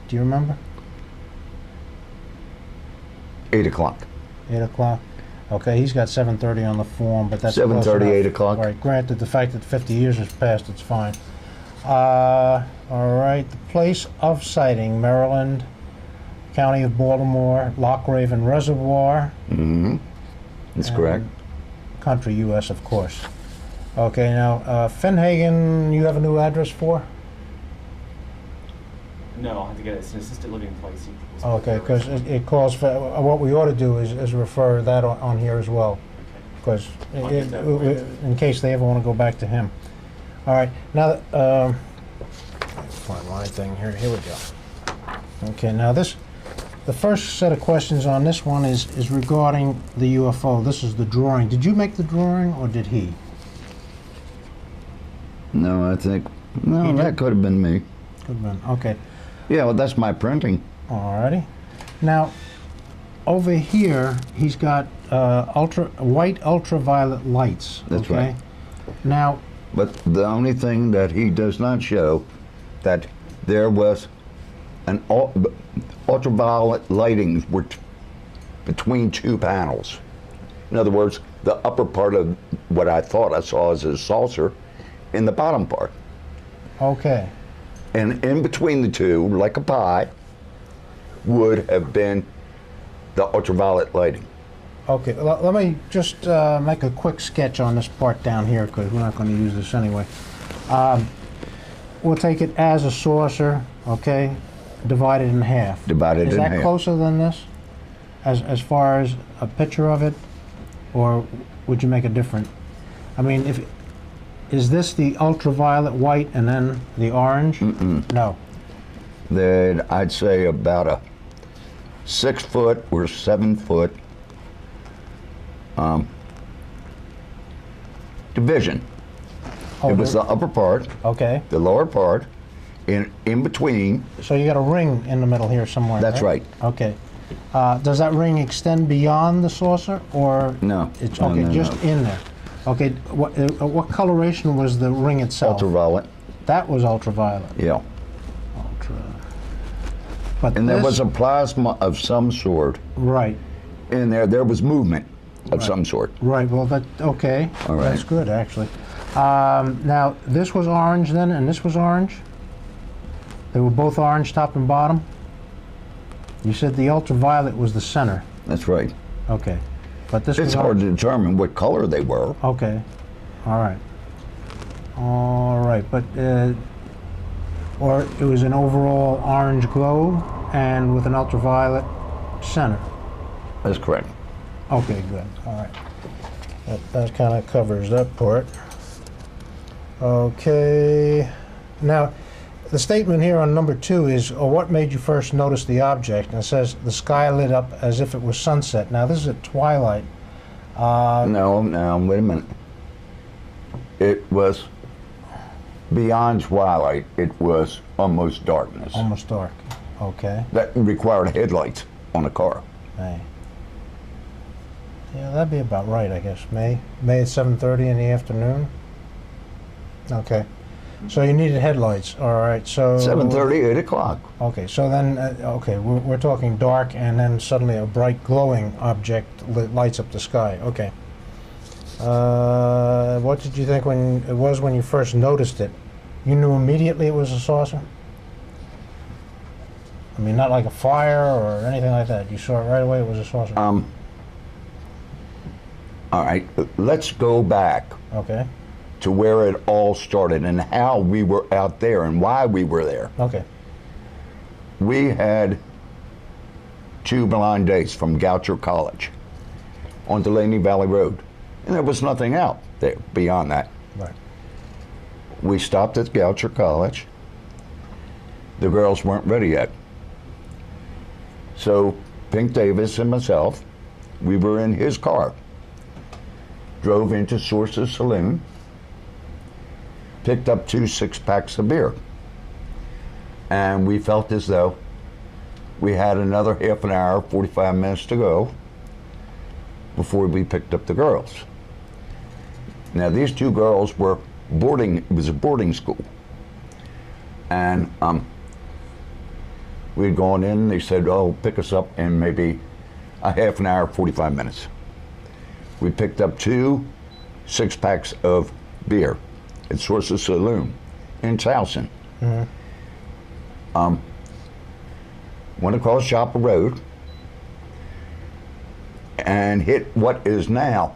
Do you remember? 8 o'clock. 8 o'clock. Okay, he's got 7:30 on the form, but that's 7:30, close enough. 8 o'clock. Right. Granted, the fact that 50 years has passed, it's fine. All right. The place of sighting: Maryland, County of Baltimore, Loch Raven Reservoir. Mm-hmm. That's correct. Country, U.S., of course. Okay. Now, Finhagen, you have a new address for? No, I'll have to get it. It's an assisted living place. Okay, because it calls for, what we ought to do is refer that on here as well, because in case they ever want to go back to him. All right, now, find my thing here. Here we go. Okay, now the first set of questions on this one is regarding the UFO. This is the drawing. Did you make the drawing, or did he? No, I think, no, that could have been me. Could have been, okay. Yeah, well, that's my printing. Alrighty. Now, over here, he's got white ultraviolet lights. That's okay? right. Now, But the only thing that he does not show, that there was an ultraviolet lightings were between two panels. In other words, the upper part of what I thought I saw as a saucer, in the bottom part. okay. And in between the two, like a pie, would have been the ultraviolet lighting. Okay, let me just make a quick sketch on this part down here, because we're not going to use this anyway. We'll take it as a saucer, okay, divided in half. Divided in half. Is that closer than this, as far as a picture of it, or would you make it different? I mean, is this the ultraviolet white and then the orange? Mm-mm. No. Then I'd say about a 6 foot or 7 foot division. Oh, it was the upper part, okay. the lower part, in between. So you got a ring in the middle here somewhere. That's right. Okay. Does that ring extend beyond the saucer, or No. It's No, okay, no, just no. in there. Okay. What coloration was the ring itself? Ultraviolet. That was ultraviolet. Yeah. But And there this- was a plasma of some sort right. in there. There was movement of Right. some sort. Right. Well, okay. All right. That's good, actually. Now this was orange then, and this was orange. They were both orange, top and bottom. You said the ultraviolet was the center. That's right. Okay. But this It's was hard orange. to determine what color they were. Okay. All right. All right. But or it was an overall orange glow and with an ultraviolet center. That's correct. Okay, good. All right. That kind of covers that part. Okay. Now, the statement here on number 2 is, what made you first notice the object? And it says, the sky lit up as if it was sunset. Now, this is at twilight. No, wait a minute. It was beyond twilight. It was almost darkness. Almost dark. Okay. That required headlights on a car. May. Yeah, that'd be about right, I guess. May at 7:30 in the afternoon. Okay. So you needed headlights. All right. So 7:30, 8 o'clock. Okay. So then, okay, we're talking dark, and then suddenly a bright glowing object lights up the sky. Okay. What did you think when you first noticed it? You knew immediately it was a saucer? I mean, not like a fire or anything like that. You saw it right away it was a saucer? All right, let's go back Okay. to where it all started and how we were out there and why we were there. Okay. We had 2 blind dates from Goucher College on Delaney Valley Road, and there was nothing out there beyond that. Right. We stopped at Goucher College. The girls weren't ready yet. So Pink Davis and myself, we were in his car, drove into Source's Saloon, picked up 2 6-packs of beer, and we felt as though we had another half an hour, 45 minutes to go before we picked up the girls. Now these 2 girls were boarding, it was a boarding school, and We'd gone in, they said, oh, pick us up in maybe a half an hour, 45 minutes. We picked up 2 6-packs of beer at Sources Saloon in Towson. Went across Chopper Road and hit what is now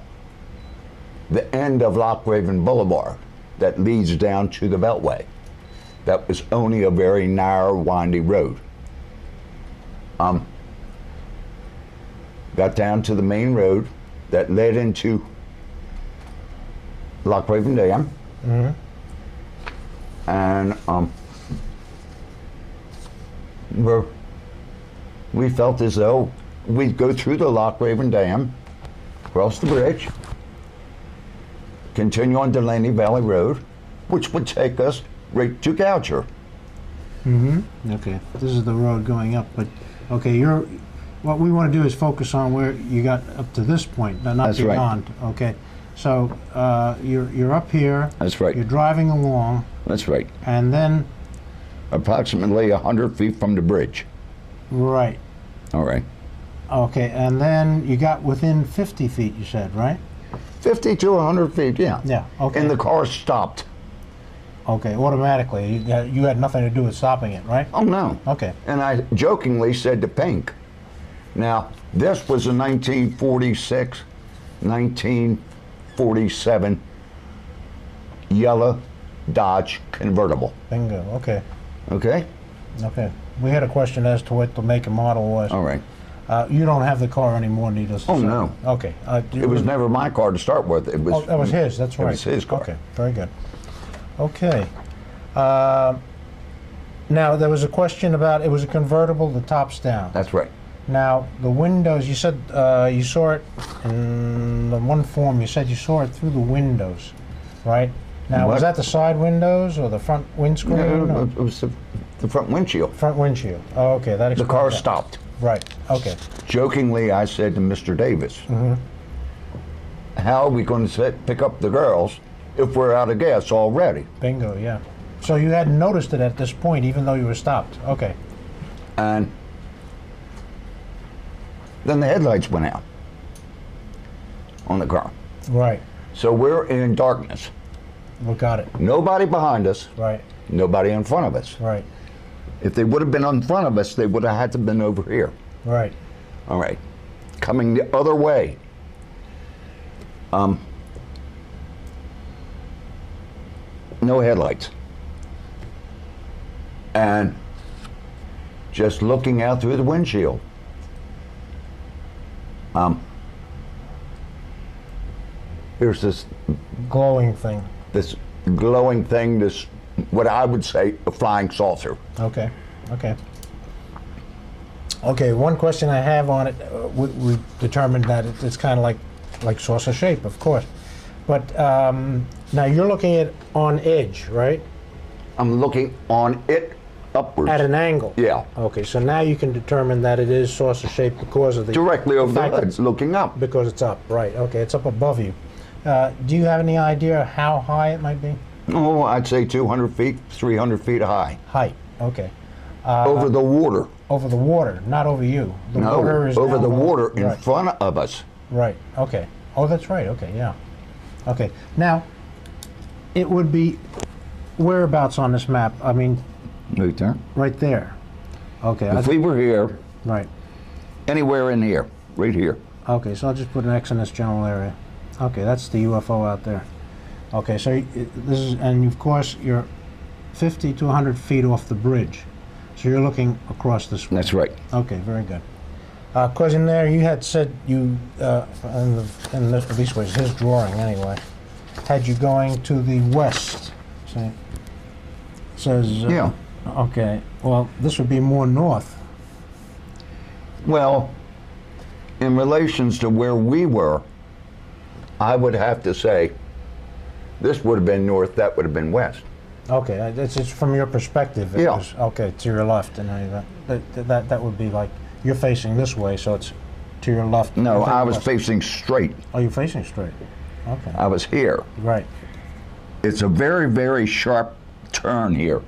the end of Loch Raven Boulevard that leads down to the Beltway. That was only a very narrow, windy road. Got down to the main road that led into Loch Raven Dam. And we felt as though we'd go through the Loch Raven Dam, cross the bridge, continue on Delaney Valley Road, which would take us right to Goucher. Okay, this is the road going up, but okay, what we want to do is focus on where you got up to this point, not That's right. beyond. Okay, so you're up here. That's right. You're driving along, That's right. and then Approximately 100 feet from the bridge. right. All right. Okay, and then you got within 50 feet. You said, right? 50 to 100 feet, yeah. Yeah. Okay. And the car stopped. Okay, automatically. You had nothing to do with stopping it, right? Oh, no. Okay. And I jokingly said to Pink, now, this was a 1946, 1947 yellow Dodge convertible. Bingo. Okay. Okay? Okay. We had a question as to what the make and model was. All right. You don't have the car anymore, needless to Oh, say. no. Okay. It was never my car to start with. It was. Oh, that was his. That's right. It was his car. Okay. Very good. Okay. Now there was a question about it was a convertible. The top's down. That's right. Now the windows. You said you saw it in the one form. You said you saw it through the windows, right? Now What? was that the side windows or the front windscreen? No, or it was the front windshield. front windshield. Oh, okay. That The explains car that. stopped. Right. Okay. Jokingly, I said to Mr. Davis, how are we going to pick up the girls if we're out of gas already? Bingo. Yeah. So you hadn't noticed it at this point, even though you were stopped. Okay. And then the headlights went out on the car. Right. So we're in darkness. We got it. Nobody behind us, Right. nobody in front of us. Right. If they would have been in front of us, they would have had to have been over here. Right. All right. Coming the other way. No headlights. And just looking out through the windshield. Here's this Glowing thing. glowing thing, this, what I would say, a flying saucer. Okay. Okay. Okay. One question I have on it, we determined that it's kind of like saucer shape, of course. But now you're looking at on edge, right? I'm looking on it upwards. At an angle. Yeah. Okay. So now you can determine that it is saucer shaped because of the Directly over the fact that hood, looking up. because it's up. Right. Okay. It's up above you. Do you have any idea how high it might be? Oh, I'd say 200 feet, 300 feet high. Height. Okay. Over the water. Over the water, not over you. The No, water is over down the below. water in Right. front of us. Right. Okay. Oh, that's right. Okay. Yeah. Okay. Now, it would be whereabouts on this map? I mean, Right there. right there. Okay. If we were here, Right. anywhere in here, right here. Okay. So I'll just put an X in this general area. Okay. That's the UFO out there. Okay. So this is, and of course you're 50 to 100 feet off the bridge. So you're looking across this way. That's right. Okay, very good. Because in there you had said you, at least was his drawing anyway, had you going to the west. So it says. Yeah. Okay. Well, this would be more north. Well, in relations to where we were, I would have to say this would have been north, that would have been west. Okay, it's from your perspective. It Yeah. was, okay, to your left, and that would be like you're facing this way, so it's to your left. No, You're I was west. facing straight. Oh, you're facing straight. Okay. I was here. Right. It's a very, very sharp turn here.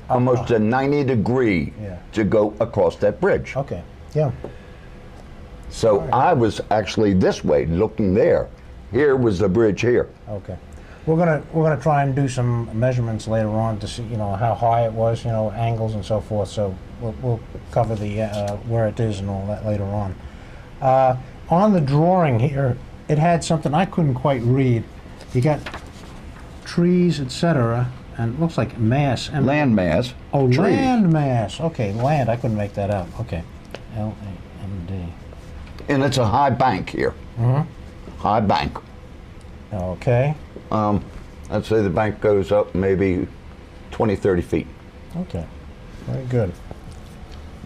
almost a 90-degree Yeah. to go across that bridge. Okay. Yeah. So I was actually this way, looking there. Here was the bridge here. Okay. We're gonna try and do some measurements later on to see, how high it was, angles and so forth. So we'll cover the where it is and all that later on. On the drawing here, it had something I couldn't quite read. You got trees, etc., and it looks like mass. Land mass. Oh, trees. land mass. Okay, land. I couldn't make that out. Okay. L-A-N-D. And it's a high bank here. Mm-hmm. High bank. Okay. I'd say the bank goes up maybe 20, 30 feet. Okay. Very good.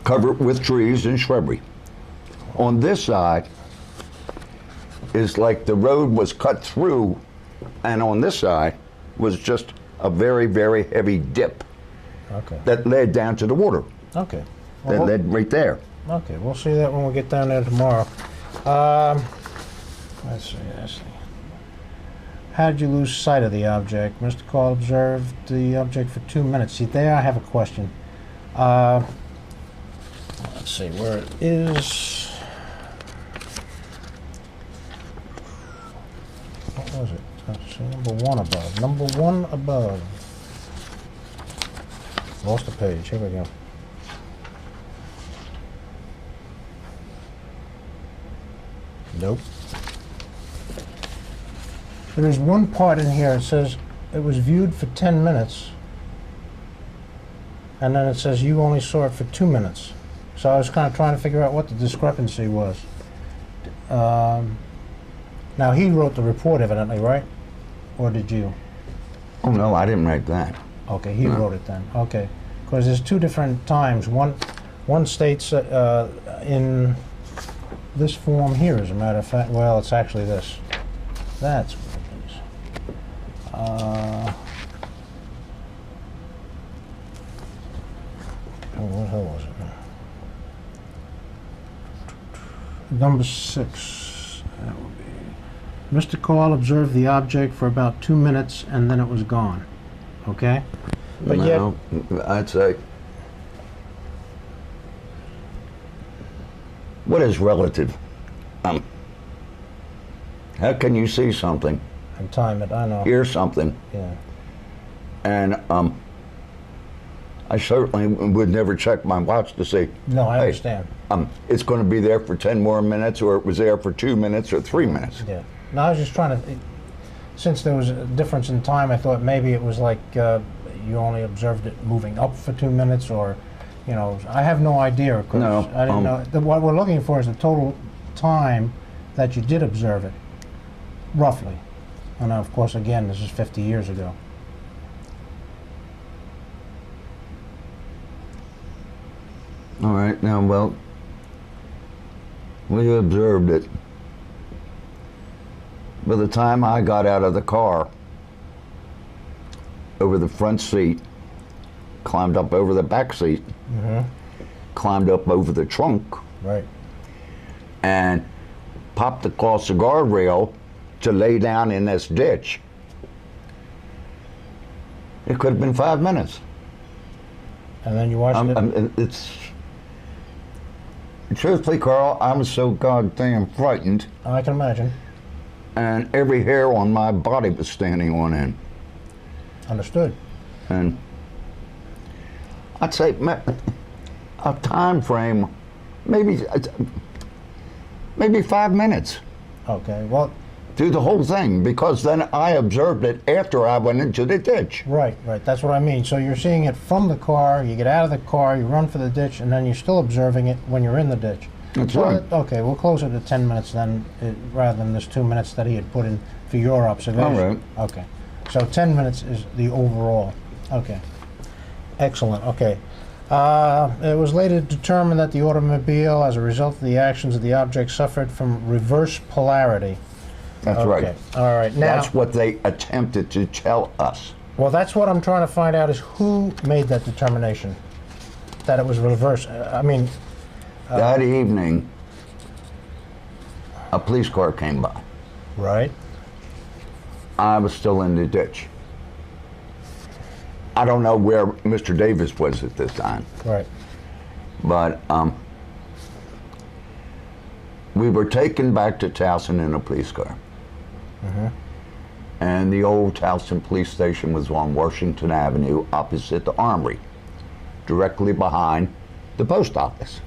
Covered with trees and shrubbery. On this side is like the road was cut through, and on this side was just a very, very heavy dip Okay. that led down to the water. Okay. That Well, led right there. okay, we'll see that when we get down there tomorrow. Let's see. How did you lose sight of the object? Mr. Call observed the object for 2 minutes. See, there I have a question. Let's see where it is. What was it? Let's see, number one above. Number one above. Lost the page. Here we go. Nope. There is one part in here, it says it was viewed for 10 minutes, and then it says you only saw it for 2 minutes. So I was kind of trying to figure out what the discrepancy was. Now he wrote the report evidently, right? Or did you? Oh no, I didn't write that. Okay, he No. wrote it then. Okay, because there's two different times. One states in this form here, as a matter of fact. Well, it's actually this. That's what it is. What the hell was it? Number 6. That would be. Mr. Call observed the object for about 2 minutes, and then it was gone. Okay. But No, I'd say. What is relative? How can you see something, and time it. I know. hear something, Yeah. and I certainly would never check my watch to see, No, I hey, understand. it's going to be there for 10 more minutes, or it was there for 2 minutes or 3 minutes. Yeah. No, I was just trying to. Since there was a difference in time, I thought maybe it was like you only observed it moving up for 2 minutes, or, I have no idea. 'Cause No, I didn't know. What we're looking for is the total time that you did observe it, roughly. And of course, again, this is 50 years ago. All right, now, well, we observed it. By the time I got out of the car, over the front seat, climbed up over the back seat, Mm-hmm. climbed up over the trunk, Right. and popped across the guardrail to lay down in this ditch. It could have been 5 minutes. And then you watched it. It's truthfully, Carl, I was so goddamn frightened, I can imagine. and every hair on my body was standing on end. Understood. And I'd say a time frame, maybe 5 minutes. Okay. Well, Do the whole thing, because then I observed it after I went into the ditch. right. That's what I mean. So you're seeing it from the car, you get out of the car, you run for the ditch, and then you're still observing it when you're in the ditch. That's So right. okay, we'll close it at 10 minutes then, rather than this 2 minutes that he had put in for your observation. All right. Okay. So 10 minutes is the overall. Okay. Excellent. Okay. It was later determined that the automobile, as a result of the actions of the object, suffered from reverse polarity. That's Okay. right. All right. Now, That's what they attempted to tell us. well, that's what I'm trying to find out is who made that determination that it was reverse. I mean, That evening, a police car came by. right? I was still in the ditch. I don't know where Mr. Davis was at this time, Right. but we were taken back to Towson in a police car. And the old Towson police station was on Washington Avenue opposite the Armory, directly behind the post office.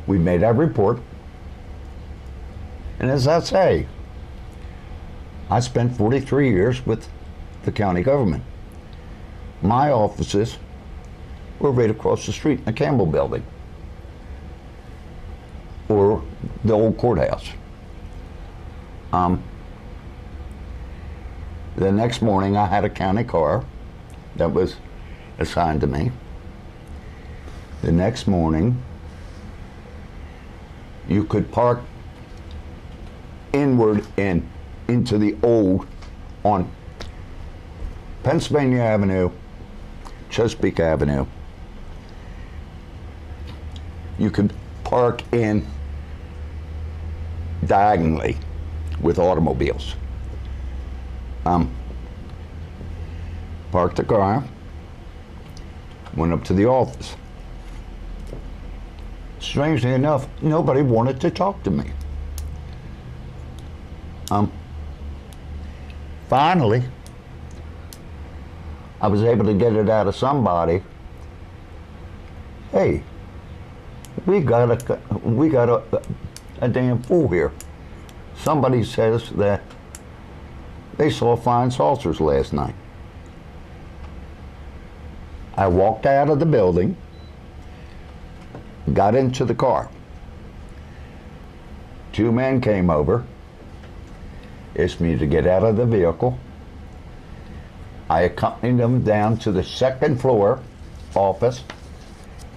We made our report, and as I say, I spent 43 years with the county government. My offices were right across the street in the Campbell building, or the old courthouse. The next morning I had a county car that was assigned to me. The next morning you could park inward and into the old on Pennsylvania Avenue, Chesapeake Avenue. You could park in diagonally with automobiles. Parked the car, went up to the office. Strangely enough, nobody wanted to talk to me. Finally, I was able to get it out of somebody. Hey, we got a damn fool here. Somebody says that they saw flying saucers last night. I walked out of the building, got into the car. Two men came over, asked me to get out of the vehicle. I accompanied them down to the second floor office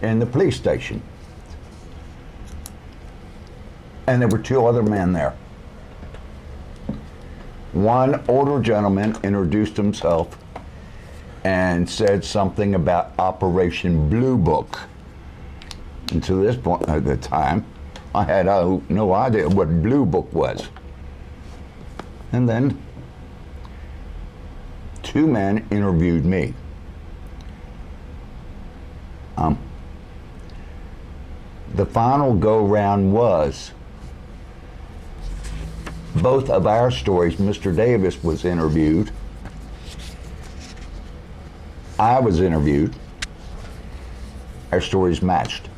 in the police station. And there were two other men there. One older gentleman introduced himself and said something about Operation Blue Book. And to this point at the time, I had no idea what Blue Book was. And then two men interviewed me. The final go-round was both of our stories. Mr. Davis was interviewed. I was interviewed. Our stories matched.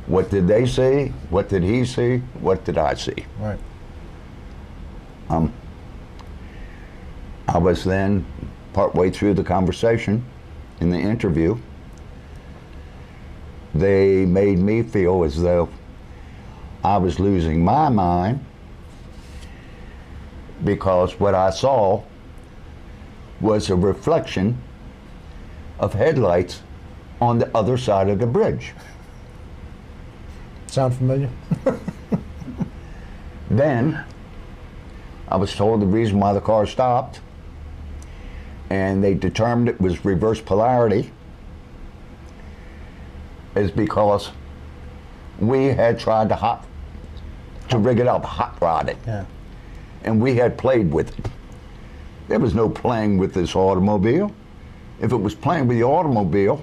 What did they see? What did he see? What did I see? Right. I was then partway through the conversation in the interview. They made me feel as though I was losing my mind because what I saw was a reflection of headlights on the other side of the bridge. Sound familiar? Then I was told the reason why the car stopped, and they determined it was reverse polarity, is because we had tried to rig it up, hot rod it. Yeah. And we had played with it. There was no playing with this automobile. If it was playing with the automobile,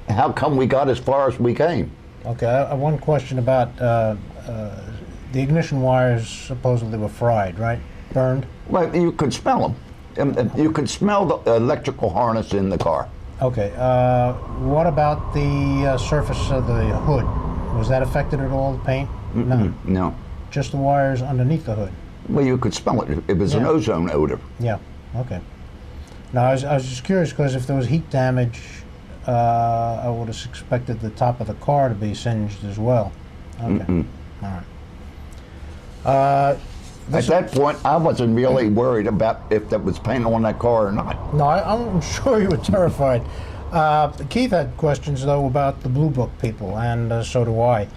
how come we got as far as we came? Okay, I have one question about the ignition wires supposedly were fried, right? Burned? Well, you could smell them. And you could smell the electrical harness in the car. Okay, what about the surface of the hood? Was that affected at all, the paint? No. No. Just the wires underneath the hood? Well, you could smell it. It was an ozone odor. Yeah, okay. Now, I was just curious because if there was heat damage, I would have expected the top of the car to be singed as well. Okay, all right. At that point, I wasn't really worried about if that was paint on that car or not. No, I'm sure you were terrified. Keith had questions, though, about the Blue Book people, and so do I.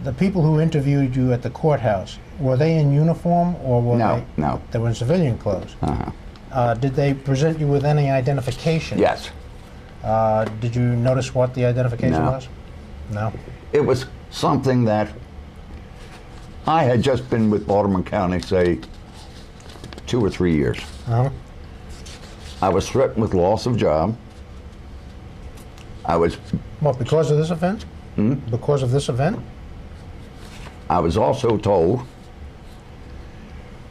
The people who interviewed you at the courthouse, were they in uniform or were No. They were in civilian clothes? Uh-huh. Did they present you with any identification? Yes. Did you notice what the identification No. was? No. It was something that I had just been with Baltimore County, say, 2 or 3 years. Uh-huh. I was threatened with loss of job. I was What, because of this event? Because of this event? I was also told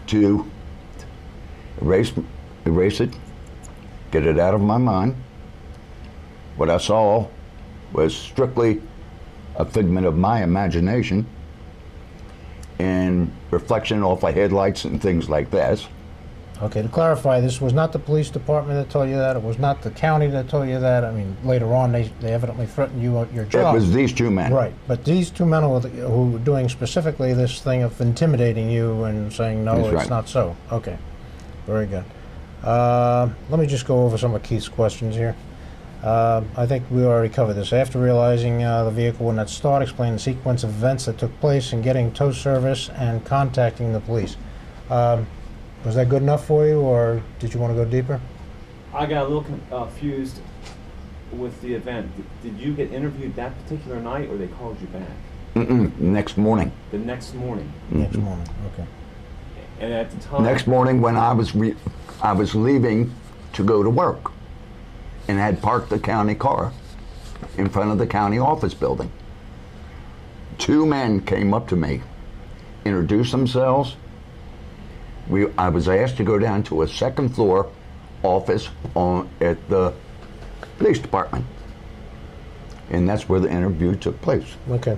to erase it, get it out of my mind. What I saw was strictly a figment of my imagination and reflection off of headlights and things like this. Okay, to clarify, this was not the police department that told you that. It was not the county that told you that. I mean, later on, they evidently threatened you at your job. It was these two men. Right, but these two men who were doing specifically this thing of intimidating you and saying, no, That's it's right. not so. Okay, very good. Let me just go over some of Keith's questions here. I think we already covered this. After realizing the vehicle would not start, explain the sequence of events that took place in getting tow service and contacting the police. Was that good enough for you, or did you want to go deeper? I got a little confused with the event. Did you get interviewed that particular night, or they called you back? Next morning. The next morning. Next morning, okay. And at the time... Next morning when I was leaving to go to work and had parked the county car in front of the county office building. Two men came up to me, introduced themselves. I was asked to go down to a second floor office at the police department. And that's where the interview took place. Okay.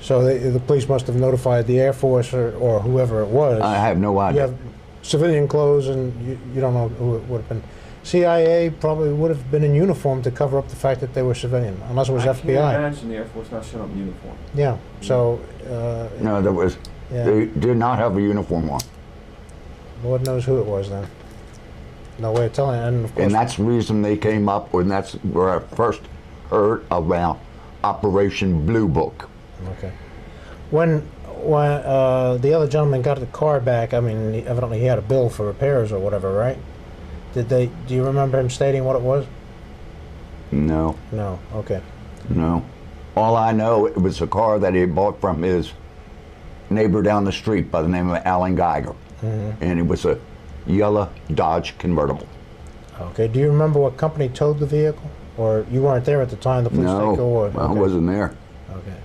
So the police must have notified the Air Force or whoever it was. I have no You idea. have civilian clothes, and you don't know who it would have been. CIA probably would have been in uniform to cover up the fact that they were civilian, unless it was I FBI. can't imagine the Air Force not showing up in uniform. Yeah. So. No, there was. Yeah. They did not have a uniform on. Lord knows who it was then. No way of telling. And of course. And that's the reason they came up, and that's where I first heard about Operation Blue Book. Okay. When the other gentleman got the car back, I mean, evidently he had a bill for repairs or whatever, right? Do you remember him stating what it was? No, No. Okay. no. All I know, it was a car that he bought from his neighbor down the street by the name of Alan Geiger. And it was a yellow Dodge convertible. Okay. Do you remember what company towed the vehicle? Or you weren't there at the time the police No, take or I wasn't there. Okay.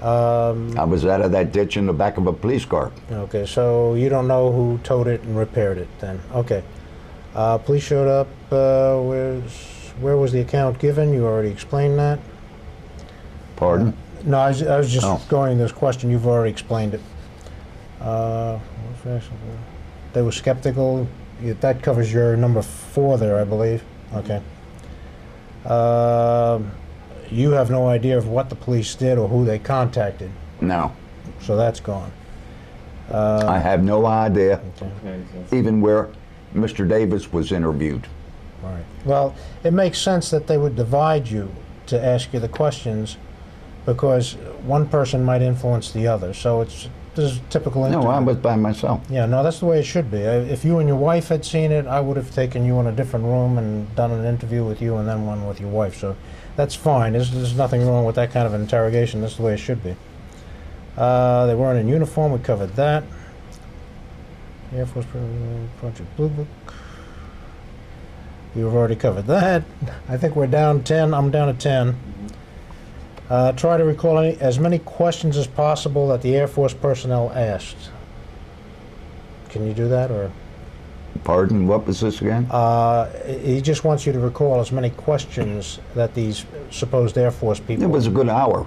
I was out of that ditch in the back of a police car. Okay, so you don't know who towed it and repaired it then. Okay. Police showed up. Where was the account given? You already explained that. Pardon? No, I was just Oh. going this question. You've already explained it. They were skeptical. That covers your number 4 there, I believe. Okay. You have no idea of what the police did or who they contacted, No, so that's gone. I have no idea Okay, so even where Mr. Davis was interviewed. All right. Well, it makes sense that they would divide you to ask you the questions, because one person might influence the other. So this is typical interview. No, I was by myself. Yeah, no, that's the way it should be. If you and your wife had seen it, I would have taken you in a different room and done an interview with you and then one with your wife. So that's fine. There's nothing wrong with that kind of interrogation. That's the way it should be. They weren't in uniform. We covered that. Air Force Project Blue Book. We've already covered that. I think we're down 10. I'm down at 10. Try to recall as many questions as possible that the Air Force personnel asked. Can you do that, or? Pardon, what was this again? He just wants you to recall as many questions that these supposed Air Force people. It was a good hour.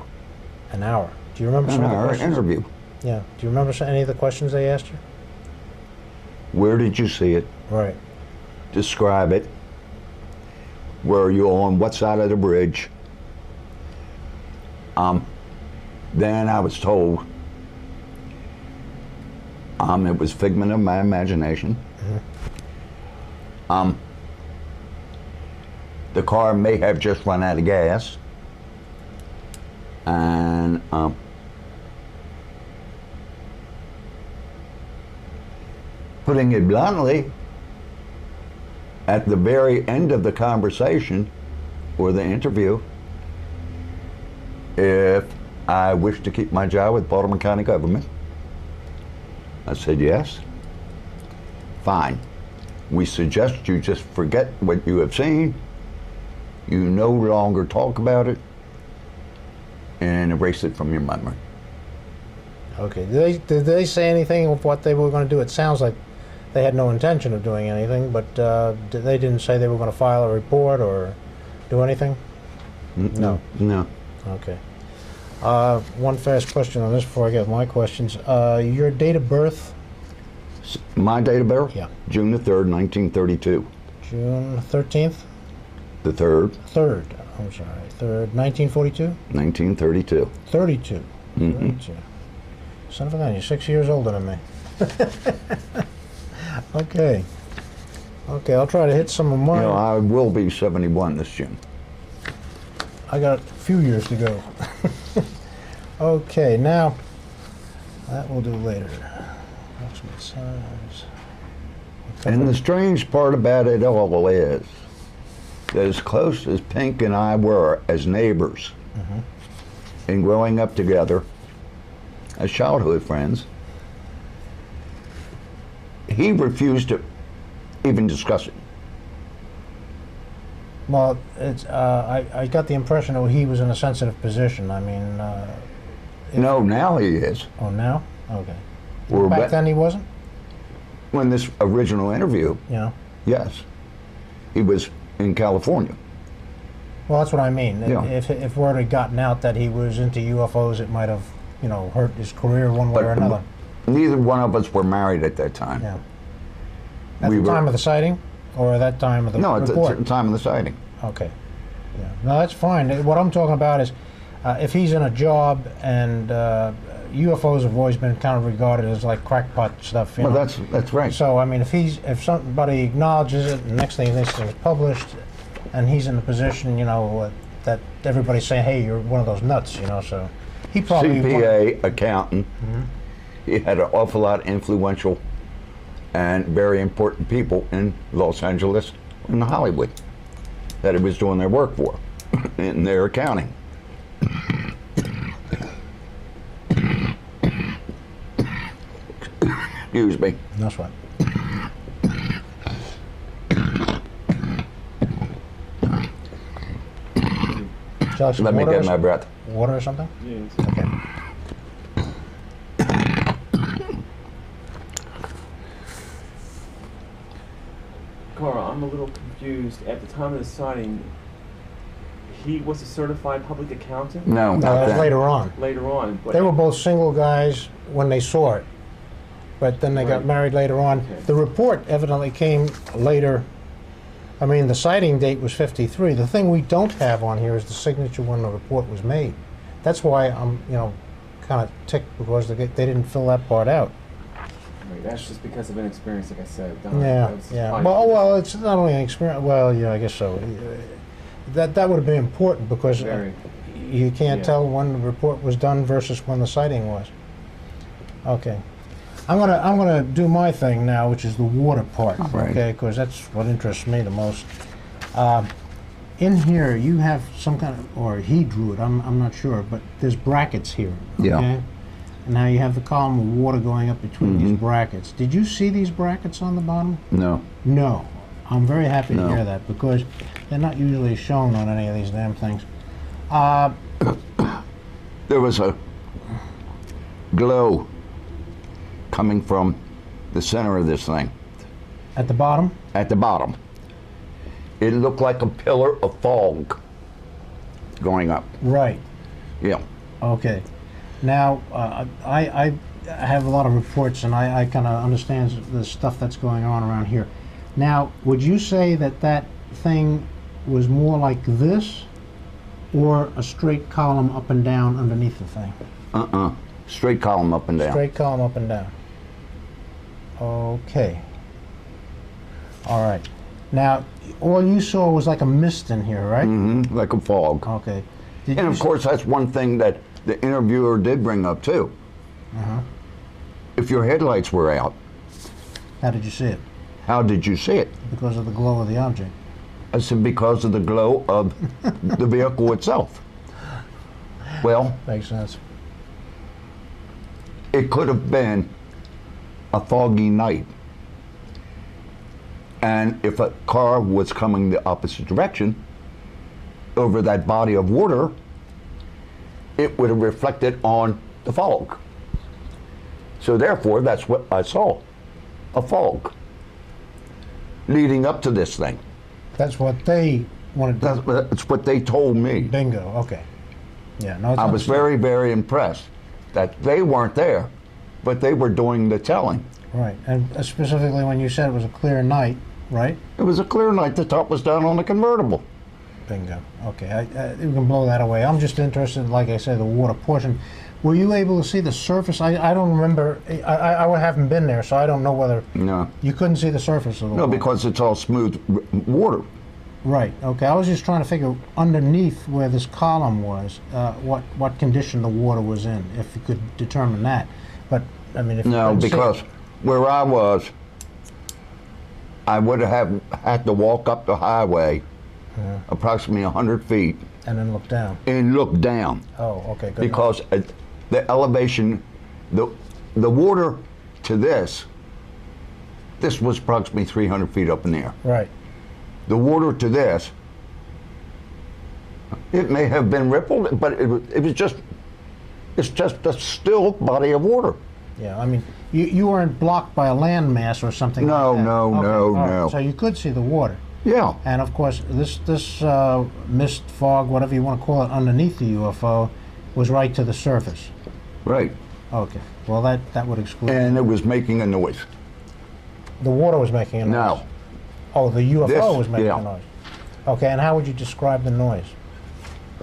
An hour. Do you remember An some of the hour questions? interview. Yeah. Do you remember any of the questions they asked you? Where did you see it? Right. Describe it. Were you on what side of the bridge? Then I was told it was figment of my imagination. The car may have just run out of gas, and putting it bluntly, at the very end of the conversation or the interview, if I wish to keep my job with Baltimore County government. I said, yes. Fine. We suggest you just forget what you have seen. You no longer talk about it and erase it from your memory. Okay. Did they say anything of what they were going to do? It sounds like they had no intention of doing anything, but they didn't say they were going to file a report or do anything? No. No. Okay. One fast question on this before I get my questions. Your date of birth? My date of birth? Yeah. June the 3rd, 1932. June 13th? The 3rd. 3rd. I'm sorry. 3rd. 1942? 1932. 32. 32. Son of a gun, you're 6 years older than me. Okay. Okay, I'll try to hit some of mine. You know, I will be 71 this June. I got a few years to go. Okay, now, that we'll do later. Approximate size. And the strange part about it all is that as close as Pink and I were as neighbors and growing up together as childhood friends, he refused to even discuss it. Well, it's, I got the impression that he was in a sensitive position. I mean, No, now he is. oh, now? Okay. Or Back then he wasn't? when this original interview, You know? yes, he was in California. Well, that's what I mean. Yeah. If word had gotten out that he was into UFOs, it might have, you know, hurt his career one way or another. Neither one of us were married at that time. Yeah. At We the were- time of the sighting, or that time of the No, at report? the time of the sighting. Okay. Yeah. No, that's fine. What I'm talking about is if he's in a job and UFOs have always been kind of regarded as like crackpot stuff. You Well, know? that's right. So I mean, if somebody acknowledges it, and next thing this thing is published, and he's in the position, you know, that everybody's saying, "Hey, you're one of those nuts," you know. So he probably CPA, accountant. He had an awful lot of influential and very important people in Los Angeles and Hollywood that he was doing their work for in their accounting. Excuse me. That's right. Josh, Let me water get or my some- breath. Water or something? Yes. Okay. Carl, I'm a little confused. At the time of the sighting, he was a certified public accountant? No, not that. Later on. Later on. But They were both single guys when they saw it, but then they got Right. married later on. Okay. The report evidently came later. I mean, the sighting date was 53. The thing we don't have on here is the signature when the report was made. That's why I'm, you know, kind of ticked because they didn't fill that part out. Right, that's just because of inexperience, like I said. Don. Yeah, That's yeah. fine. Well, it's not only an experience. Well, yeah, I guess so. That would have been important because Very. you can't Yeah. tell when the report was done versus when the sighting was. Okay, I'm gonna do my thing now, which is the water part. Right. Okay, because that's what interests me the most. In here, you have some kind of, or he drew it. I'm not sure, but there's brackets here. Okay? Yeah. And now you have the column of water going up between these brackets. Did you see these brackets on the bottom? No. No. I'm very happy to No. hear that because they're not usually shown on any of these damn things. There was a glow coming from the center of this thing At the bottom? at the bottom. It looked like a pillar of fog going up. Right. Yeah. Okay. Now, I have a lot of reports and I kind of understand the stuff that's going on around here. Now, would you say that that thing was more like this or a straight column up and down underneath the thing? Straight column up and down. Straight column up and down. Okay. All right. Now, all you saw was like a mist in here, right? Like a fog. Okay. Did And you of course, that's one thing that the interviewer did bring up too. If your headlights were out, How did you see it? how did you see it? Because of the glow of the object. I said because of the glow of the vehicle itself. Well, Makes sense. it could have been a foggy night. And if a car was coming the opposite direction over that body of water, it would have reflected on the fog. So therefore, that's what I saw, a fog leading up to this thing. That's what they wanted to That's what they told me. Bingo, okay. Yeah, no, it's I was understood. very, very impressed that they weren't there, but they were doing the telling. Right, and specifically when you said it was a clear night, right? It was a clear night. The top was down on the convertible. Bingo. Okay, you can blow that away. I'm just interested, like I said, the water portion. Were you able to see the surface? I don't remember. I haven't been there, so I don't know whether No. you couldn't see the surface of the No, water. because it's all smooth water. Right. Okay. I was just trying to figure underneath where this column was, what condition the water was in, if you could determine that. But I mean, if you No, couldn't see- because where I was, I would have had to walk up the highway approximately 100 feet and then look down. and look down. Oh, okay. Good. Because the elevation, the water to this was approximately 300 feet up in the air. Right. The water to this, it may have been rippled, but it's just a still body of water. Yeah. I mean, you weren't blocked by a landmass or something. No, like that. no, Okay, no, all right. no. So you could see the water. Yeah. And of course, this mist, fog, whatever you want to call it, underneath the UFO, was right to the surface. Right. Okay. Well, that would exclude. And it was making a noise. The water was making a noise. No. Oh, the UFO This, was making yeah. a noise. Okay. And how would you describe the noise?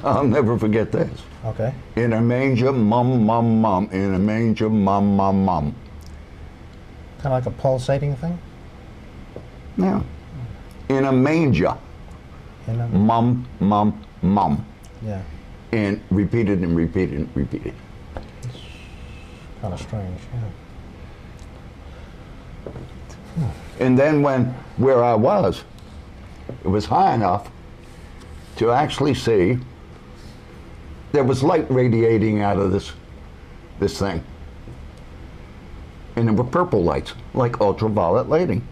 I'll never forget this. Okay. In a manger, mum, mum, mum. In a manger, mum, mum, mum. Kind of like a pulsating thing. Yeah. In a manger, You know? mum, mum, mum. Yeah. And repeated and repeated and repeated. Kind of strange. Yeah. And then where I was, it was high enough to actually see there was light radiating out of this thing. And there were purple lights, like ultraviolet lighting.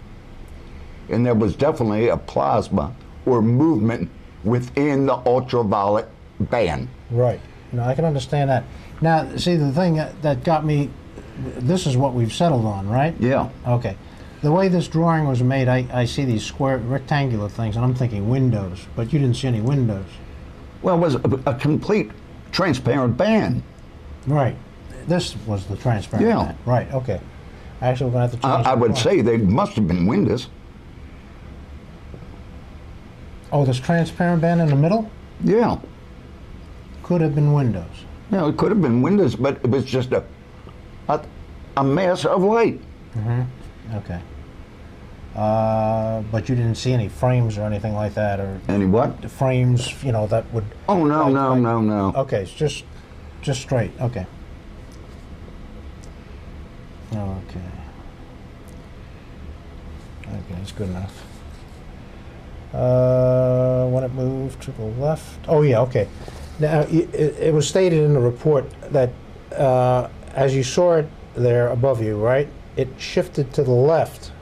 And there was definitely a plasma or movement within the ultraviolet band. Right. No, I can understand that. Now, see, the thing that got me, this is what we've settled on, right? Yeah. Okay. The way this drawing was made, I see these square, rectangular things, and I'm thinking windows, but you didn't see any windows. Well, it was a complete transparent band. Right. This was the transparent Yeah. band. Right, okay. Actually, we're going to have to change I the would drawing. say they must have been windows. Oh, this transparent band in the middle? Yeah. Could have been windows. Yeah, it could have been windows, but it was just a mass of light. Okay. But you didn't see any frames or anything like that, or Any what? the frames, you know, that would... Oh, no, Right, no, right. no, no. Okay, it's just straight. Okay. Okay. Okay, that's good enough. When it moved to the left. Oh yeah. Okay. Now it was stated in the report that as you saw it there above you, right? It shifted to the left.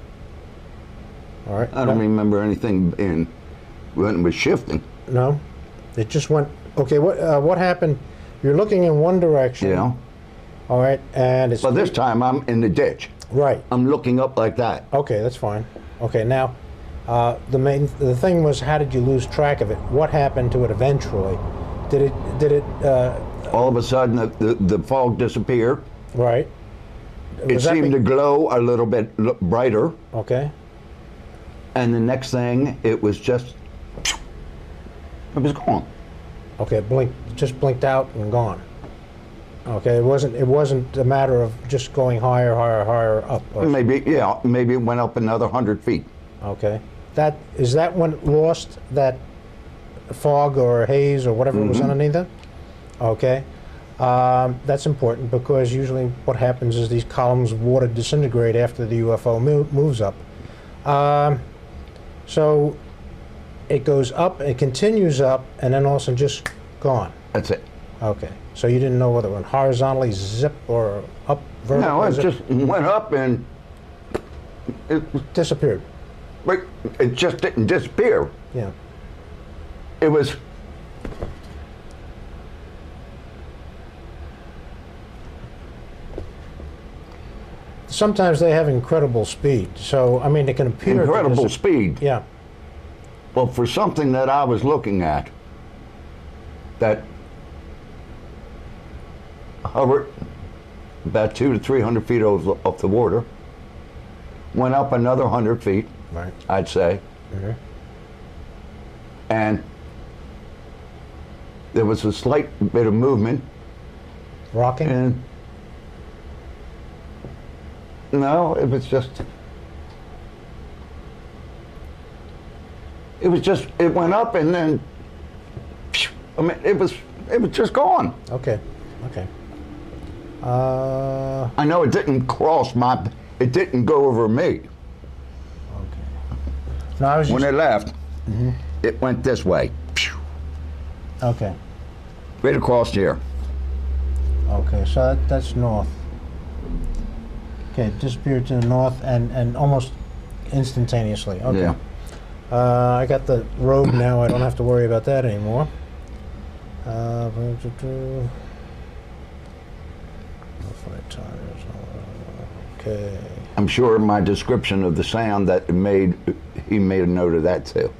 All right. I don't remember anything when it was shifting. No. It just went. Okay. What happened? You're looking in one direction. Yeah. All right, and it's But this time I'm in the ditch. right. I'm looking up like that. Okay, that's fine. Okay, now the thing was, how did you lose track of it? What happened to it eventually? Did it All of a sudden, the fog disappeared. right? It Was that seemed to glow a little bit brighter. okay. And the next thing, it was just, it was gone. Okay, just blinked out and gone. Okay, it wasn't a matter of just going higher up. Maybe, yeah, maybe it went up another 100 feet. Okay, is that when it lost that fog or haze or whatever was underneath it? Okay, that's important because usually what happens is these columns of water disintegrate after the UFO moves up. So it goes up, it continues up, and then all of a sudden just gone. That's it. Okay. So you didn't know whether it went horizontally, zip, or up, vertical? No, it zip? just went up and Disappeared. it just didn't disappear. Yeah. It was. Sometimes they have incredible speed. So, I mean, it can appear... to Incredible speed. Yeah. Well, for something that I was looking at, that hovered about 200 to 300 feet off the water, went up another 100 feet, Right. I'd say, Mhm. and there was a slight bit of movement, Rocking? and no, it was just, it went up and then, I mean, it was just gone. Okay. Okay. I know it didn't it didn't go over me. Okay. No, I was just... When it left, it went this way, Okay. right across here. Okay, so that's north. Okay, it disappeared to the north and almost instantaneously. Okay. Yeah. I got the road now. I don't have to worry about that anymore. Okay. I'm sure my description of the sound that he made a note of that too.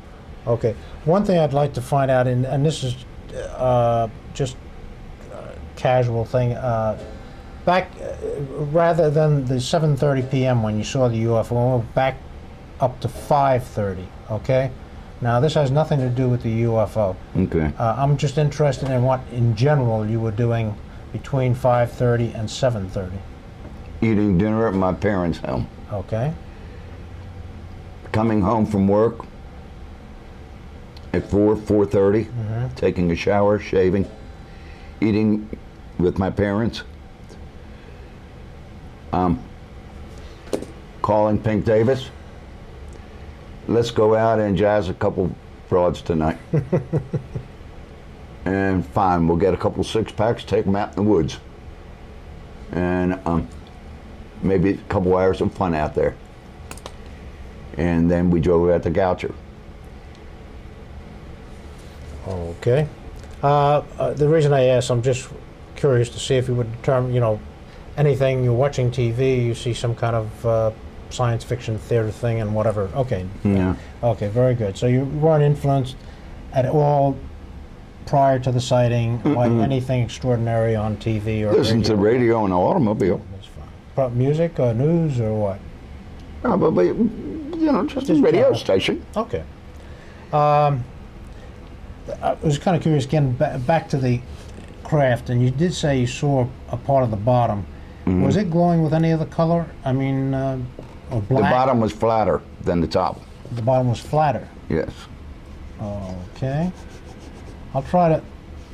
Okay. One thing I'd like to find out, and this is just a casual thing, back rather than the 7:30 p.m. when you saw the UFO, back up to 5:30. Okay. Now this has nothing to do with the UFO. Okay. I'm just interested in what, in general, you were doing between 5:30 and 7:30. Eating dinner at my parents' home. Okay. Coming home from work at 4:30, taking a shower, shaving, eating with my parents. Calling Pink Davis. Let's go out and jazz a couple broads tonight. And fine, we'll get a couple 6-packs, take them out in the woods. And maybe a couple hours of fun out there. And then we drove out to Goucher. Okay. The reason I asked, I'm just curious to see if you would determine, anything you're watching TV, you see some kind of science fiction theater thing and whatever. Okay. Yeah. Okay, very good. So you weren't influenced at all prior to the sighting by anything extraordinary on TV or Listen to radio in the automobile. That's fine. Music or news or what? Probably, just a radio travel. station. Okay. I was kind of curious, again, back to the craft, and you did say you saw a part of the bottom. Was it glowing with any other color? I mean, or black? The bottom was flatter than the top. The bottom was flatter. Yes. Okay. I'll try to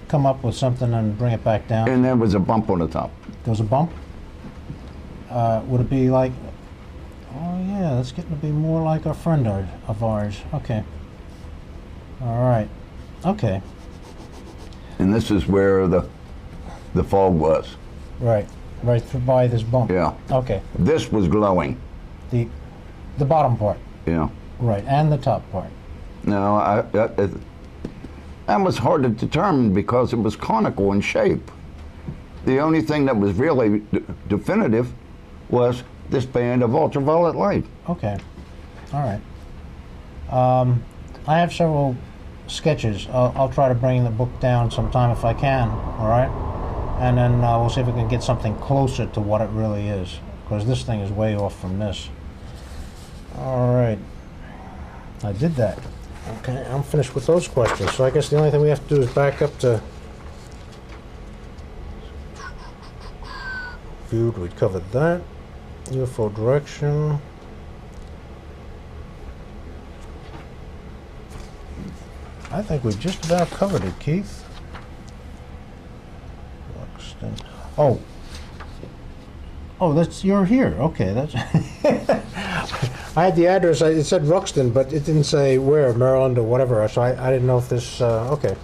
come up with something and bring it back down. And there was a bump on the top. There was a bump? Would it be like... Oh, yeah, that's getting to be more like a friend of ours. Okay. All right. Okay. And this is where the fog was. Right. Right through by this bump. Yeah. Okay. This was glowing. The bottom part. Yeah. Right. And the top part. No, that was hard to determine because it was conical in shape. The only thing that was really definitive was this band of ultraviolet light. Okay. All right. I have several sketches. I'll try to bring the book down sometime if I can. All right. And then we'll see if we can get something closer to what it really is, because this thing is way off from this. All right. I did that. Okay, I'm finished with those questions. So I guess the only thing we have to do is back up to viewed. We covered that. UFO direction. I think we just about covered it, Keith. Oh. Oh, you're here. Okay, that's... I had the address, it said Ruxton, but it didn't say where, Maryland or whatever, so I didn't know if this, okay.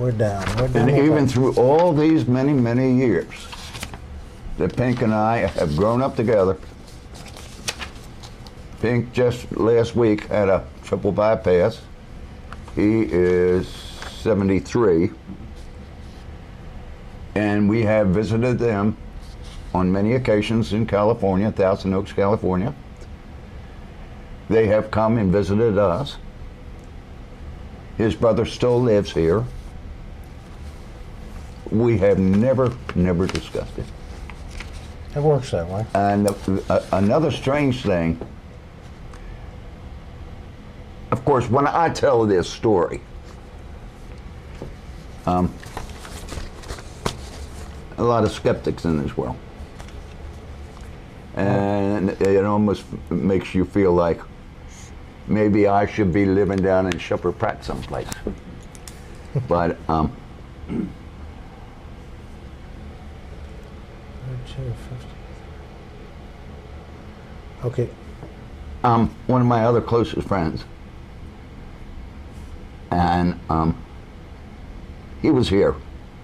We're down. And even through all these many, many years that Pink and I have grown up together, Pink just last week had a triple bypass. He is 73. And we have visited them on many occasions in California, Thousand Oaks, California. They have come and visited us. His brother still lives here. We have never discussed it. It works that way. And another strange thing, of course, when I tell this story, a lot of skeptics in this world. And it almost makes you feel like maybe I should be living down in Shepherd Pratt someplace. But okay. One of my other closest friends, and he was here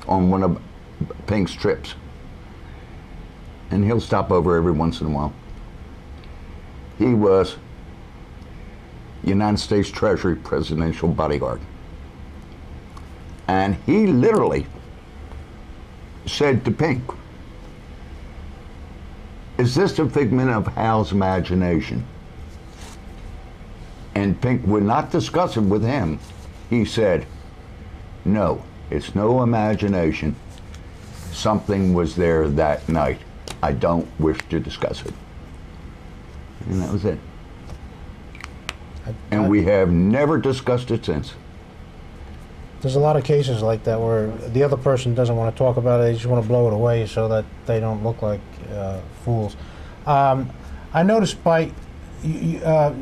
on one of Pink's trips, and he'll stop over every once in a while. He was United States Treasury presidential bodyguard, and he literally said to Pink, "Is this a figment of Hal's imagination?" And Pink would not discuss it with him. He said, "No, it's no imagination. Something was there that night. I don't wish to discuss it." And that was it. And we have never discussed it since. There's a lot of cases like that where the other person doesn't want to talk about it. They just want to blow it away so that they don't look like fools. I noticed by the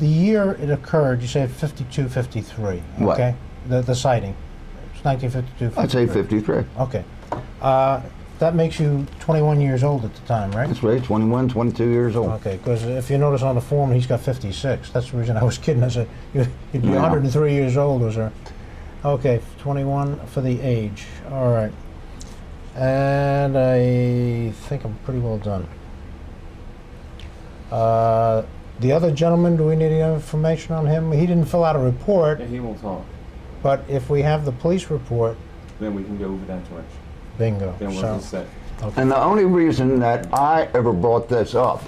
year it occurred, you said 52, 53. What? Okay, the sighting. It's 1952. 53. I'd say 53. Okay. That makes you 21 years old at the time, right? That's right, 21, 22 years old. Okay, because if you notice on the form, he's got 56. That's the reason I was kidding. I said, you'd be Yeah. 103 years old, was there? Okay, 21 for the age. All right. And I think I'm pretty well done. The other gentleman, do we need any information on him? He didn't fill out a report, Yeah, he won't talk. but if we have the police report, Then we can go over that direction. bingo. Then we're So, all set. okay. And the only reason that I ever brought this up,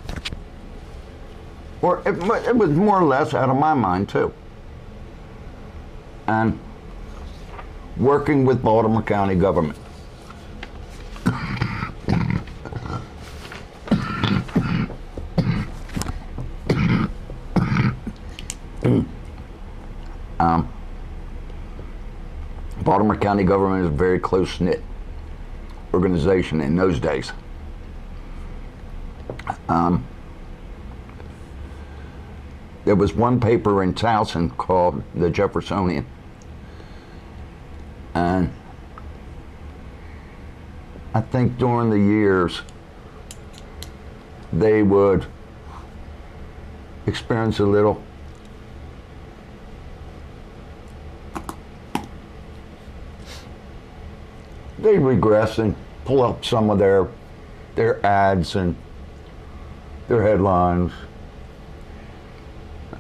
or it was more or less out of my mind too, and working with Baltimore County government, Baltimore County government is a very close-knit organization in those days. There was one paper in Towson called the Jeffersonian, and I think during the years they would experience a little they regress and pull up some of their ads and their headlines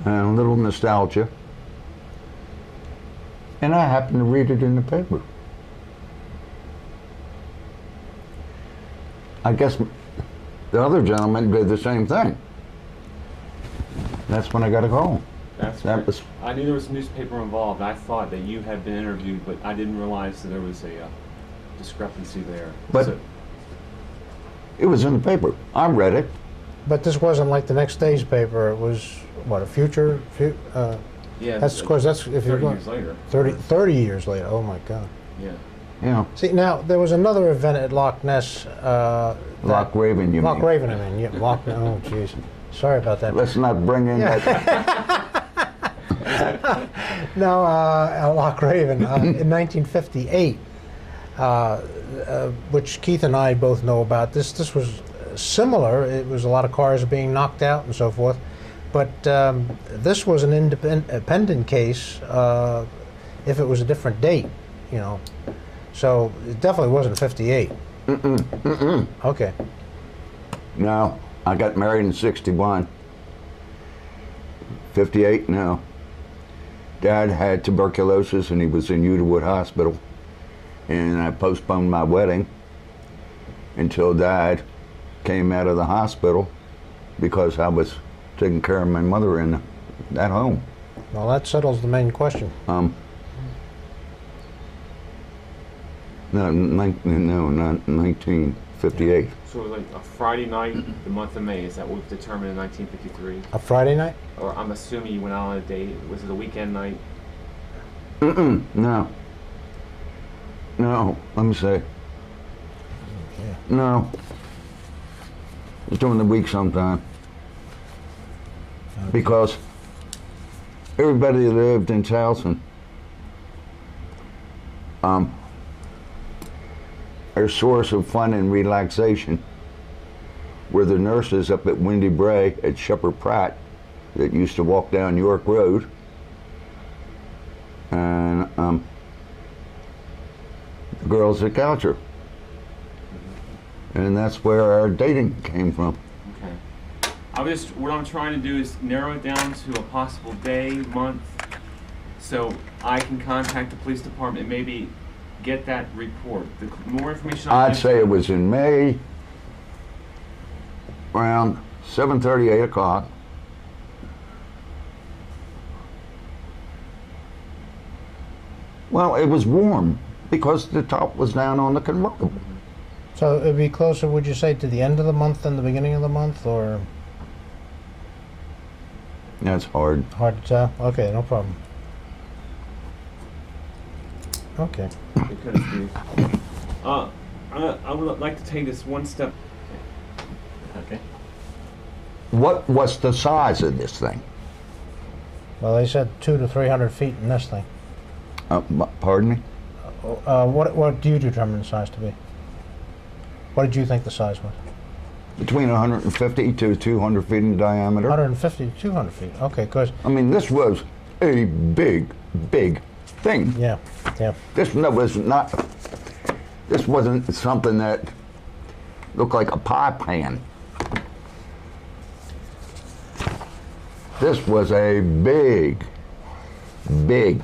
and a little nostalgia. And I happened to read it in the paper. I guess the other gentleman did the same thing. That's when I got a call. That's That right. was- I knew there was a newspaper involved. I thought that you had been interviewed, but I didn't realize that there was a discrepancy there. But- So- It was in the paper. I read it. But this wasn't like the next day's paper. It was, what, a future? yeah, That's, of course, that's if you're 30 going years later. 30 years later. Oh my God. Yeah. Yeah. See, now there was another event at Loch Ness. Loch Raven, you Loch mean. Raven, I mean. Yeah, Loch. Oh, jeez. Sorry about that. Let's not bring in that. No, Loch Raven in 1958, which Keith and I both know about. This was similar. It was a lot of cars being knocked out and so forth. But this was an independent case if it was a different date. you know. So it definitely wasn't 58. Okay. No, I got married in 61. 58, no. Dad had tuberculosis and he was in Uterwood Hospital. And I postponed my wedding until Dad came out of the hospital because I was taking care of my mother in that home. Well, that settles the main question. No, not 1958. So it was like a Friday night, the month of May. Is that what was determined in 1953? A Friday night? Or I'm assuming you went out on a date. Was it a weekend night? No. No, let me say. Yeah. No. It was during the week sometime. Okay. Because everybody that lived in Towson, their source of fun and relaxation were the nurses up at Windy Bray at Shepherd Pratt that used to walk down York Road. And the girls at Goucher. And that's where our dating came from. Okay. What I'm trying to do is narrow it down to a possible day, month, so I can contact the police department and maybe get that report. The more information I'd say it was in May, around 7:30, 8 o'clock. Well, it was warm because the top was down on the convertible. So it'd be closer, would you say, to the end of the month than the beginning of the month, or That's hard. hard to tell? Okay, no problem. Okay. Because I would like to take this one step. Okay. What was the size of this thing? Well, they said 200 to 300 feet in this thing. Pardon me? What do you determine the size to be? What did you think the size was? Between 150 to 200 feet in diameter. 150 to 200 feet. Okay, because I mean, this was a big, big thing. yeah. This wasn't something that looked like a pie pan. This was a big, big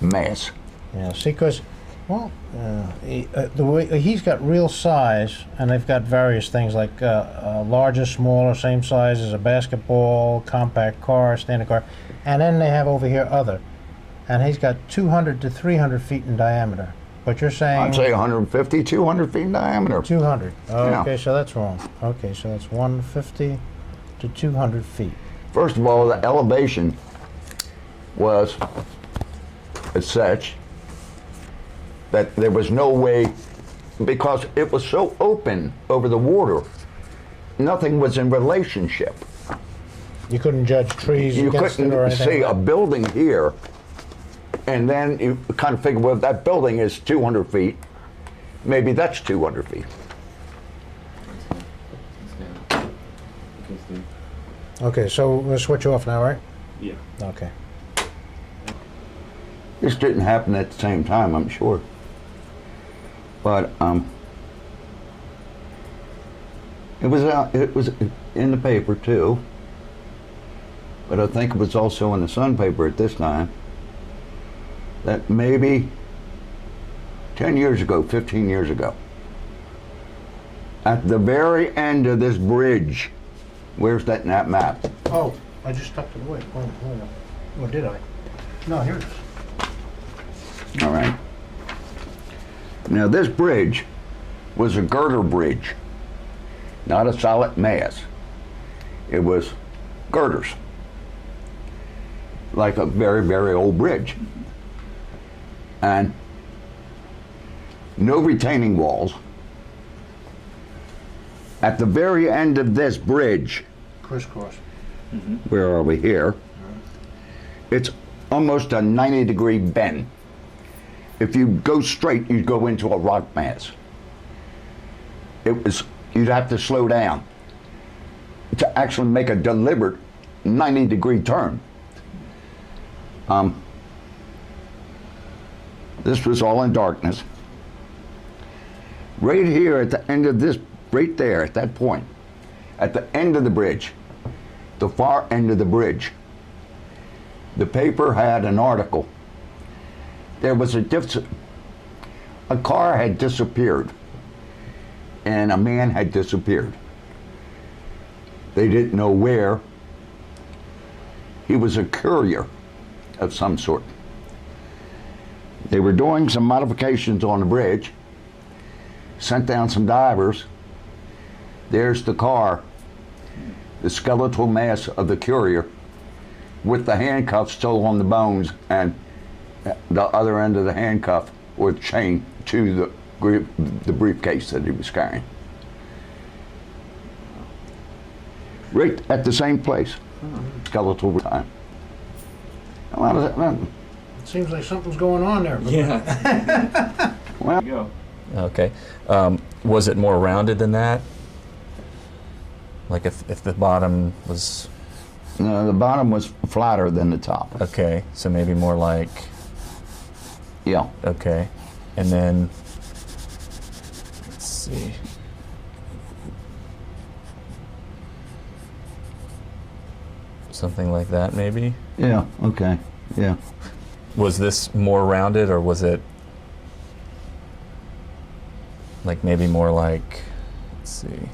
mess. Yeah. See, because well, the way he's got real size, and they've got various things like larger, smaller, same size as a basketball, compact car, standard car, and then they have over here other, and he's got 200 to 300 feet in diameter. But you're saying I'd say 150, 200 feet in diameter. 200. Yeah. Okay, so that's wrong. Okay, so that's 150 to 200 feet. First of all, the elevation was as such that there was no way, because it was so open over the water, nothing was in relationship. You couldn't judge trees You against it or couldn't anything. see like a building here, and then you kind of figure, well, if that building is 200 feet, maybe that's 200 feet. Okay, so we'll switch off now, right? Yeah. Okay. This didn't happen at the same time, I'm sure. But it was in the paper too. But I think it was also in the Sun paper at this time that maybe 10 years ago, 15 years ago, at the very end of this bridge, where's that in that map? Oh, I just tucked it away. Hold on. Or did I? No, here it is. All right. Now this bridge was a girder bridge, not a solid mass. It was girders, like a very, very old bridge. And no retaining walls. At the very end of this bridge, Crisscross. where are we here? It's almost a 90-degree bend. If you go straight, you'd go into a rock mass. You'd have to slow down to actually make a deliberate 90-degree turn. This was all in darkness. Right here at the end of this, right there at that point, at the end of the bridge, the far end of the bridge, the paper had an article. There was a car had disappeared and a man had disappeared. They didn't know where. He was a courier of some sort. They were doing some modifications on the bridge, sent down some divers. There's the car, the skeletal mass of the courier with the handcuffs still on the bones and the other end of the handcuff or chain to the briefcase that he was carrying. Right at the same place. Skeletal time. Well, It seems like something's going on there. Yeah. well, There you go. Okay. Was it more rounded than that? Like if the bottom was... no, the bottom was flatter than the top. Okay, so maybe more like... Yeah. Okay. And then... let's see. Something like that, maybe? Yeah, okay. Yeah. Was this more rounded, or was it... like maybe more like... let's see.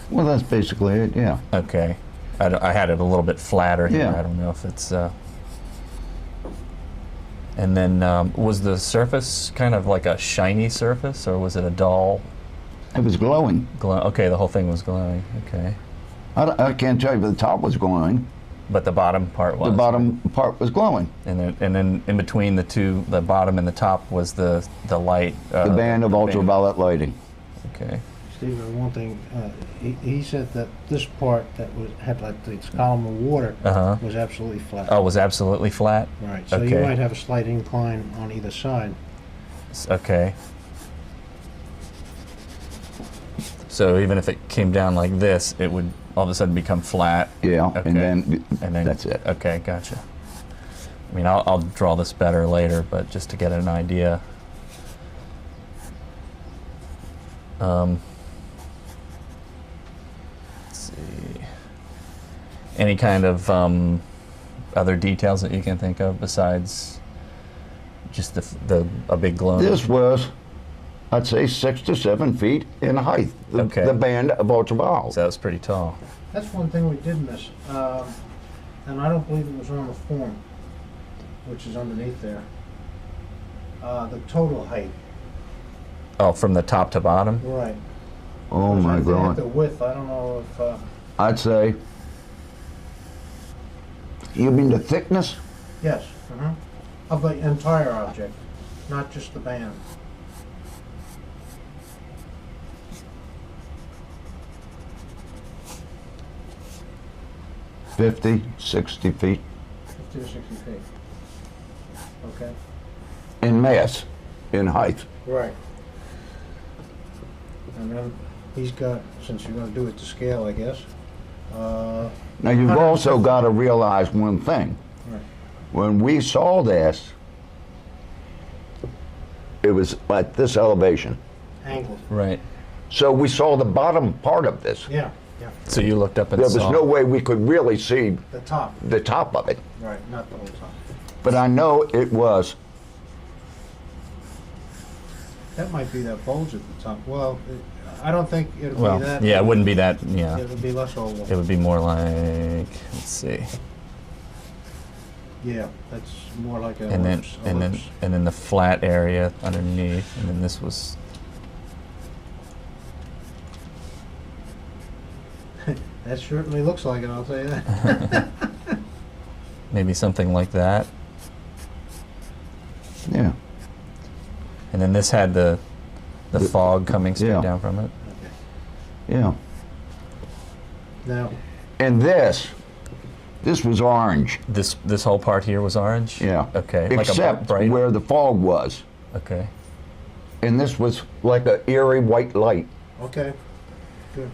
Well, that's basically it, yeah. Okay. I had it a little bit flatter here. Yeah. I don't know if it's... And then, was the surface kind of like a shiny surface, or was it a dull It was glowing. glow? Okay, the whole thing was glowing. Okay. I can't tell you, but the top was glowing. But the bottom part was. The bottom part was glowing. And then in between the two, the bottom and the top, was the light. The band of ultraviolet lighting. Okay. Stephen, one thing, he said that this part that had like this column of water Uh-huh. was absolutely flat. Oh, it was absolutely flat? Right, so you okay. might have a slight incline on either side. Okay. So even if it came down like this, it would all of a sudden become flat? Yeah, Okay. and then that's it. Okay, gotcha. I mean, I'll draw this better later, but just to get an idea. Let's see. Any kind of other details that you can think of besides just a big glow? This was, I'd say, 6 to 7 feet in height. Okay. The band of ultraviolet. So that was pretty tall. That's one thing we did miss, and I don't believe it was on the form, which is underneath there. The total height. Oh, from the top to bottom? Right. Oh my At God. the width, I don't know if, I'd say, you mean the thickness? yes, of the entire object, not just the band. 50, 60 feet 50 to 60 feet. Okay. in mass, in height. Right. And then he's got, since you're gonna do it to scale, I guess, Now you've also got to realize one thing. right. When we saw this, it was at this elevation. Angled. Right. So we saw the bottom part of this. Yeah, yeah. So you looked up and There was saw. no way we could really see The top, the top of it. right, not the whole top. But I know it was, That might be that bulge at the top. Well, I don't think it'll Well, be that. yeah, it wouldn't be that. Yeah, It'll be less oval. it would be more like. Let's see. Yeah, that's more like a And then ellipse. and then the flat area underneath, and then this was. That certainly looks like it, I'll tell you that. Maybe something like that. yeah. And then this had the fog coming straight yeah. down from it. Okay. Yeah. Now, And this was orange. This whole part here was orange? Yeah. Okay. Except like a bright. where the fog was. Okay. And this was like an eerie white light. okay, good.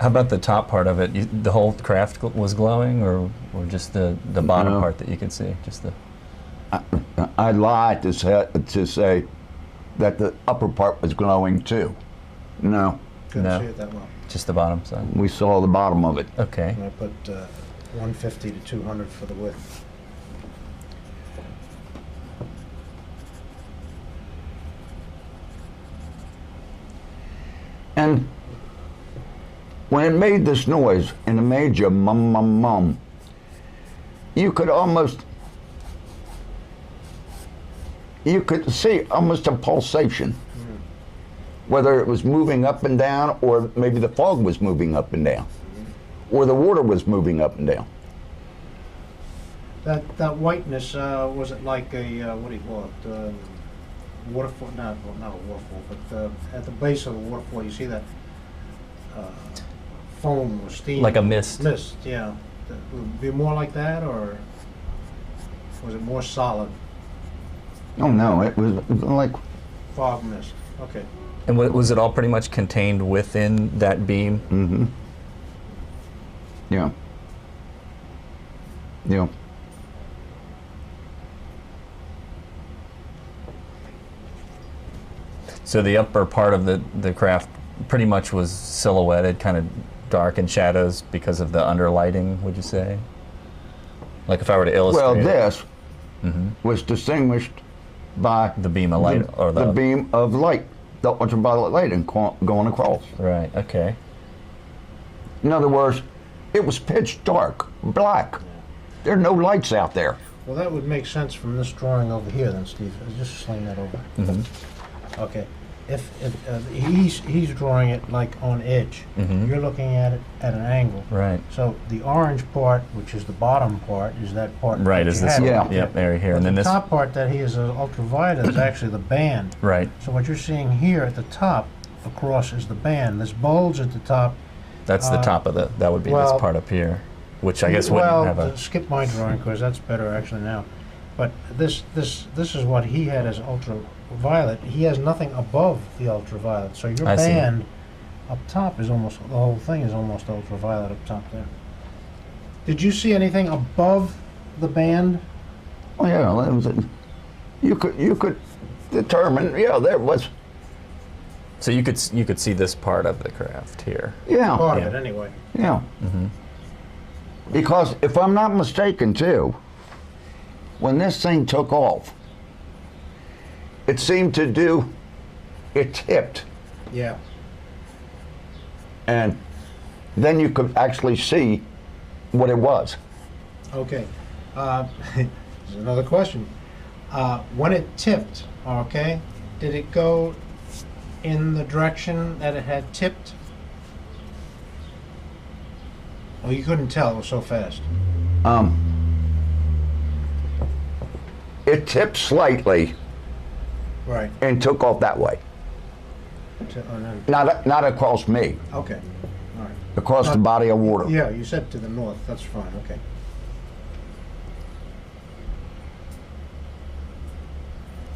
How about the top part of it? The whole craft was glowing, or just the bottom No. part that you could see? Just the. I lied to say that the upper part was glowing too. No, Couldn't No. see it that well. Just the bottom side. we saw the bottom of it. Okay. And I put 150 to 200 for the width. And when it made this noise, and it made you mum mum mum, you could see almost a pulsation, whether it was moving up and down, or maybe the fog was moving up and down, or the water was moving up and down. That whiteness, was it like a, what do you call it? Waterfall, not a waterfall, but at the base of the waterfall, you see that foam or steam? Like a mist. Mist, yeah. Would it be more like that, or was it more solid? Oh no, it was like, Fog mist, okay. And was it all pretty much contained within that beam? mm-hmm. Yeah. Yeah. So the upper part of the craft pretty much was silhouetted, kind of dark in shadows because of the underlighting, would you say? Like if I were to illustrate Well, it. this Mhm. was distinguished by The beam of light, or the beam of light, the ultraviolet light going across. Right, okay. In other words, it was pitch dark, black. There are no lights out there. Well, that would make sense from this drawing over here then, Steve. Just sling that over. Mhm. Okay. If he's drawing it like on edge, Mhm. you're looking at it at an angle. Right. So the orange part, which is the bottom part, is that part. Right, that is you this had. Yeah. one? Yep, area here. But And then the this. top part that he is ultraviolet is actually the band. Right. So what you're seeing here at the top across is the band. This bulge at the top. That's the top of that would be well- this part up here, which I guess wouldn't have a. Skip my drawing because that's better actually now. But this is what he had as ultraviolet. He has nothing above the ultraviolet. So your I see. band up top is almost, the whole thing is almost ultraviolet up top there. Did you see anything above the band? Oh yeah, that was it. You could determine. Yeah, there was. So you could see this part of the craft here. Yeah, Part Yeah. of it anyway. yeah. Mm-hmm. Because if I'm not mistaken, too, when this thing took off, it seemed to do. It tipped, Yeah. and then you could actually see what it was. Okay. Here's another question. When it tipped, okay, did it go in the direction that it had tipped? Oh, you couldn't tell, it was so fast. It tipped slightly Right. and took off that way. And then, Not across me, okay. All right. across the body of water. Yeah, you said to the north. That's fine. Okay.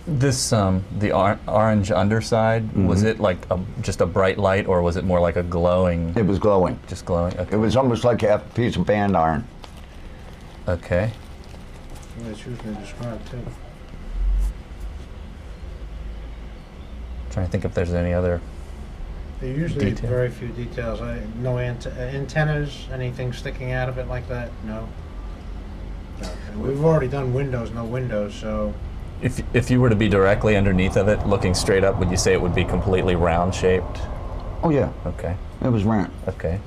This the orange underside, was it like just a bright light, or was it more like a glowing? It was glowing. Just glowing. It Okay. was almost like a piece of band iron. Okay. Yeah, it's usually described too. Trying to think if there's any other. There are usually Detail. very few details. No antennas, anything sticking out of it like that? No. Okay. We've already done windows, no windows, so If you were to be directly underneath of it, looking straight up, would you say it would be completely round shaped? Oh yeah, Okay. it was round. Okay.